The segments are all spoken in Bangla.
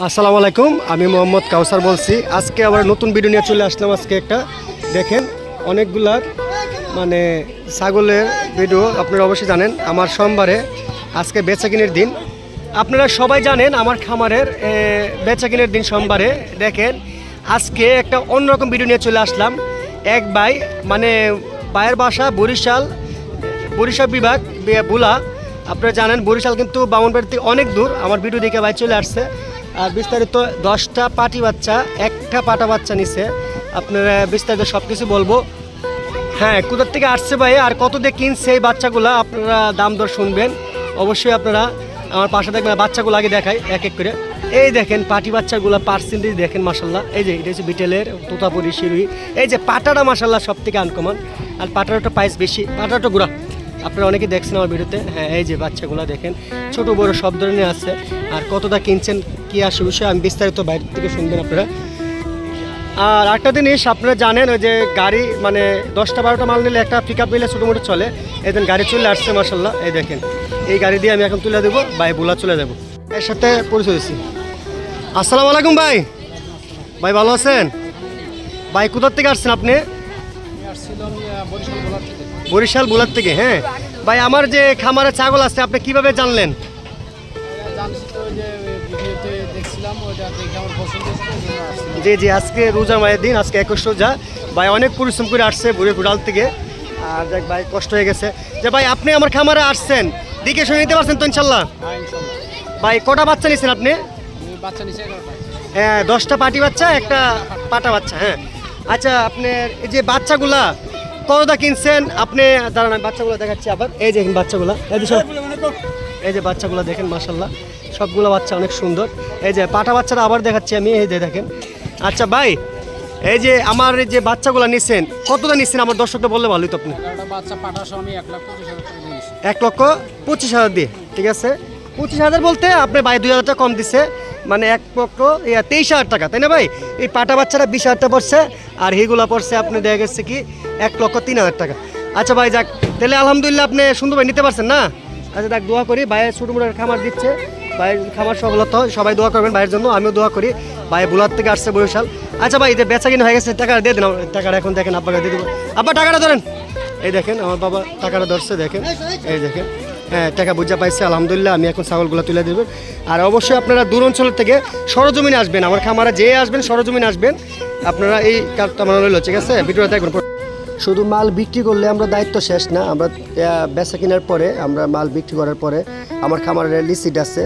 আসসালামু আলাইকুম, আমি মোহাম্মদ কাউসার বলছি। আজকে আবার নতুন ভিডিও নিয়ে চলে আসলাম। আজকে একটা দেখেন অনেকগুলা মানে ছাগলের ভিডিও। আপনারা অবশ্যই জানেন আমার সোমবারে আজকে বেচাকিনের দিন। আপনারা সবাই জানেন আমার খামারের বেচাকিনের দিন সোমবারে। দেখেন আজকে একটা অন্যরকম ভিডিও নিয়ে চলে আসলাম। এক ভাই মানে ভাইয়ের বাসা বরিশাল বিভাগ বুলা। আপনারা জানেন বরিশাল কিন্তু বামনবাড়ি থেকে অনেক দূর। আমার ভিডিও দেখে ভাই চলে আসছে। আর বিস্তারিত 10টা পাটি বাচ্চা, একটা পাটা বাচ্চা নিছে। আপনারা বিস্তারিত সব কিছু বলবো। হ্যাঁ, কোথার থেকে আসছে ভাই আর কত দিয়ে কিনছে এই বাচ্চাগুলো আপনারা দাম দর শুনবেন। অবশ্যই আপনারা আমার পাশে দেখবেন। বাচ্চাগুলো আগে দেখাই এক এক করে। এই দেখেন পাটি বাচ্চাগুলো পার্সেন্টেজ দেখেন মাসাল্লাহ। এই যে এটা হচ্ছে বিটেলের তোতাপুরি শিরুই। এই যে পাটাটা মাসাল্লাহ সব থেকে আনকমন। আর পাটার একটা প্রাইস বেশি, পাটাটা গুড়া। আপনারা অনেকে দেখছেন আমার ভিডিওতে। হ্যাঁ, এই যে বাচ্চাগুলো দেখেন ছোট বড় সব ধরনের আছে। আর কতটা কিনছেন কি আসে বিষয়ে আমি বিস্তারিত বাইরে থেকে শুনবেন আপনারা। আর একটা জিনিস আপনারা জানেন, ওই যে গাড়ি মানে 10টা 12টা মাল নিলে একটা পিক আপ নিলে ছোটো মোটো চলে। এই দিন গাড়ি চলে আসছে মার্শাল্লাহ। এই দেখেন এই গাড়ি দিয়ে আমি এখন তুলে দেবো, ভাই বুলা চলে যাবো। এর সাথে পরিচয় হয়েছি। আসসালামু আলাইকুম ভাই। ভাই ভালো আছেন? ভাই কোথার থেকে আসছেন আপনি? বরিশাল বুলার থেকে। হ্যাঁ ভাই, আমার যে খামারে ছাগল আছে আপনি কিভাবে জানলেন? জি জি, আজকে রোজা মায়ের দিন, আজকে 21 রোজা। ভাই অনেক পরিশ্রম করে আসছে বুড়াল থেকে। আর যাক ভাই কষ্ট হয়ে গেছে। যে ভাই আপনি আমার খামারে আসছেন, দিকে শুনে নিতে পারছেন তো ইনশাল্লাহ? ভাই কটা বাচ্চা নিয়েছেন আপনি? হ্যাঁ, 10টা পাটি বাচ্চা, একটা পাটা বাচ্চা। হ্যাঁ আচ্ছা, আপনার এই যে বাচ্চাগুলা কতটা কিনছেন আপনি? দাঁড়ান আমি বাচ্চাগুলো দেখাচ্ছি আবার। এই যে বাচ্চাগুলা, এই যে বাচ্চাগুলো দেখেন মাশাল্লাহ, সবগুলো বাচ্চা অনেক সুন্দর। এই যে পাটা বাচ্চাটা আবার দেখাচ্ছি আমি, এই যে দেখেন। আচ্ছা ভাই, এই যে আমার যে বাচ্চাগুলো নিচ্ছেন কতটা নিচ্ছেন আমার দর্শকটা বললে ভালোই তো। আপনি 1,25,000 দিয়ে, ঠিক আছে। 25,000 বলতে আপনি ভাই 2,000 টাকা কম দিচ্ছে, মানে 1,23,000 টাকা, তাই না ভাই? এই পাটা বাচ্চাটা 20,000 টাকা পড়ছে, আর এইগুলা পড়ছে আপনি দেখা গেছে কি 1,03,000 টাকা। আচ্ছা ভাই যাক, তাহলে আলহামদুলিল্লাহ আপনি সুন্দর ভাই নিতে পারছেন না? আচ্ছা দেখ, দোয়া করি ভাইয়ের ছোটো মোটো খামার দিচ্ছে, ভাইয়ের খামার সফলতা হয়। সবাই দোয়া করবেন ভাইয়ের জন্য, আমিও দোয়া করি। ভাই বুলার থেকে আসছে বরিশাল। আচ্ছা ভাই, যে বেচা কিনা হয়ে গেছে, টাকা দিয়ে দেন। টাকাটা এখন দেখেন আব্বাকে দিয়ে দেবো। আব্বা টাকাটা ধরেন। এই দেখেন আমার বাবা টাকাটা ধরছে, দেখেন এই দেখেন। হ্যাঁ, টাকা বুঝা পাইছে আলহামদুলিল্লাহ। আমি এখন ছাগলগুলো তুলে দেবেন। আর অবশ্যই আপনারা দূর অঞ্চল থেকে সরজমিনে আসবেন, আমার খামারে যে আসবেন সরজমিনে আসবেন আপনারা। এই কাজটা মানে রইল, ঠিক আছে? ভিডিওটা দেখবেন। শুধু মাল বিক্রি করলে আমরা দায়িত্ব শেষ না। আমরা বেচা কেনার পরে, আমরা মাল বিক্রি করার পরে আমার খামারের লিস্ট আছে।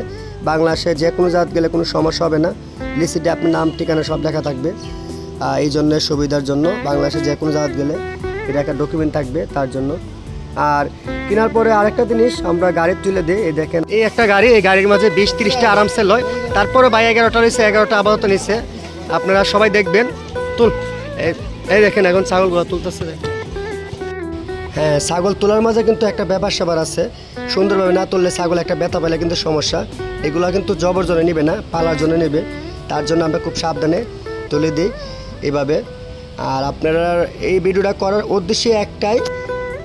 বাংলাদেশে যে কোনো জাত গেলে কোনো সমস্যা হবে না। লিস্টে আপনার নাম ঠিকানা সব লেখা থাকবে। এই জন্য সুবিধার জন্য বাংলাদেশে যে কোনো জাত গেলে এটা একটা ডকুমেন্ট থাকবে তার জন্য। আর কেনার পরে আরেকটা জিনিস আমরা গাড়ি তুলে দিই। এই দেখেন এই একটা গাড়ি, এই গাড়ির মাঝে 20-30টা আরামসে লয়। তারপরে ভাই 11টা নিচ্ছে, 11টা আপাতত নিচ্ছে। আপনারা সবাই দেখবেন। তুল, এই দেখেন এখন ছাগলগুলো তুলতেছে। হ্যাঁ, ছাগল তোলার মাঝে কিন্তু একটা ব্যাপার স্যাপার আছে। সুন্দরভাবে না তুললে ছাগল একটা ব্যথা পেলে কিন্তু সমস্যা। এগুলো কিন্তু জবর জন্য নেবে না, পালার জন্য নেবে। তার জন্য আমরা খুব সাবধানে তুলে দিই এভাবে। আর আপনারা এই ভিডিওটা করার উদ্দেশ্যে একটাই,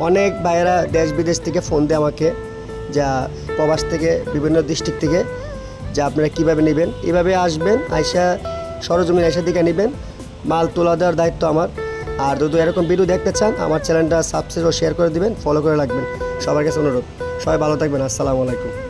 অনেক ভাইয়েরা দেশ বিদেশ থেকে ফোন দেয় আমাকে, যা প্রবাস থেকে বিভিন্ন ডিস্ট্রিক্ট থেকে, যা আপনারা কীভাবে নেবেন। এভাবে আসবেন, আইসা সরজমিন আইসা দিকে নেবেন। মাল তোলা দেওয়ার দায়িত্ব আমার। আর যদি এরকম ভিডিও দেখতে চান আমার চ্যানেলটা সাবস্ক্রাইব ও শেয়ার করে দিবেন, ফলো করে রাখবেন। সবার কাছে অনুরোধ। সবাই ভালো থাকবেন। আসসালামু আলাইকুম।